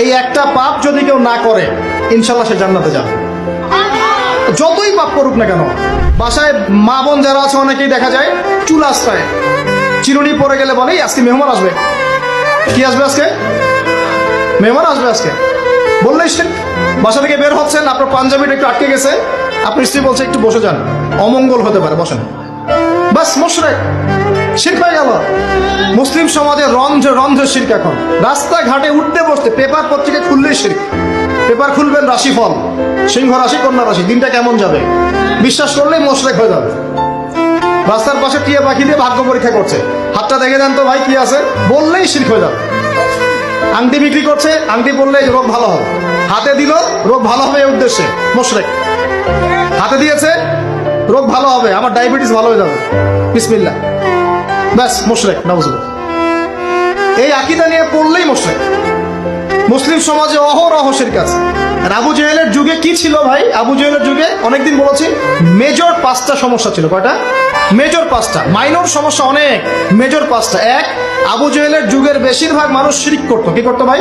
এই একটা পাপ যদি কেউ না করে ইনশাল্লাহ সে জান্নাতে যাবে, যতই পাপ করুক না কেন। বাসায় মা বোন যারা আছে অনেকেই দেখা যায় চুল আশ্রয় চিরুনি পরে গেলে বলেই আজকে মেহমান আসবে। কি আসবে আজকে? মেহমান আসবে আজকে বললেই সে বাসা থেকে বের হচ্ছেন, আপনার পাঞ্জাবিটা একটু আটকে গেছে, আপনার স্ত্রী বলছে একটু বসে যান, অমঙ্গল হতে পারে, বসেন। বাস মুশরিক, শিরক হয়ে গেল। মুসলিম সমাজে রন্ধ্রে রন্ধ্রে শিরক। এখন রাস্তাঘাটে উঠতে বসতে পেপার পত্রিকা খুললেই শিরক। পেপার খুলবেন রাশিফল, সিংহ রাশি কন্যা রাশি, দিনটা কেমন যাবে বিশ্বাস করলেই মুশরিক হয়ে যাবে। রাস্তার পাশে টিয়া পাখি দিয়ে ভাগ্য পরীক্ষা করছে, হাতটা দেখে যান তো ভাই কি আছে, বললেই শিরক হয়ে যাবে। আংটি বিক্রি করছে, আংটি পরলে রোগ ভালো হবে, হাতে দিল রোগ ভালো হবে এই উদ্দেশ্যে, মুশরিক। হাতে দিয়েছে রোগ ভালো হবে, আমার ডায়াবেটিস ভালো হয়ে যাবে, বিসমিল্লাহ, ব্যাস মুশরিক, নাউজুবিল্লাহ। এই আকীদা নিয়ে পড়লেই মুশরিক। মুসলিম সমাজে অহরহ শিরক আছে। আর আবু জেহেলের যুগে কি ছিল ভাই? আবু জেহেলের যুগে অনেকদিন বলেছি মেজর 5টা সমস্যা ছিল। কয়টা? মেজর 5টা, মাইনর সমস্যা অনেক, মেজর 5টা। এক, আবু জেহেলের যুগের বেশিরভাগ মানুষ শিরক করতো। কি করতো ভাই?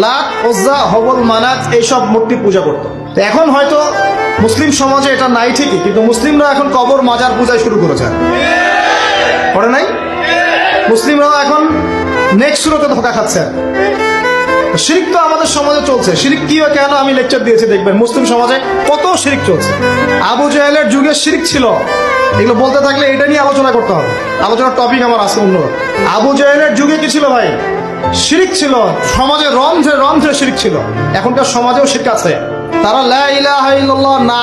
লাত, উজ্জা, হবল, মানাত এইসব মূর্তি পূজা করতো। এখন হয়তো মুসলিম সমাজে এটা নাই ঠিকই, কিন্তু মুসলিমরা এখন কবর মাজার পূজায় শুরু করেছে, করে নাই? মুসলিমরাও এখন নেক্সট সুরতে ধোকা খাচ্ছে। শিরক তো আমাদের সমাজে চলছে। শিরক কি হয় কেন আমি লেকচার দিয়েছি, দেখবেন মুসলিম সমাজে কত শিরক চলছে। আবু জাহেলের যুগে শিরক ছিল, এগুলো বলতে থাকলে এটা নিয়ে আলোচনা করতে হবে। আলোচনার টপিক আমার আছে অন্য। আবু জাহেলের যুগে কি ছিল ভাই? শিরক ছিল, সমাজে রন্ধ্রে রন্ধ্রে শিরক ছিল। এখনকার সমাজেও শিরক আছে। তারা লা ইলাহা ইল্লাল্লাহ না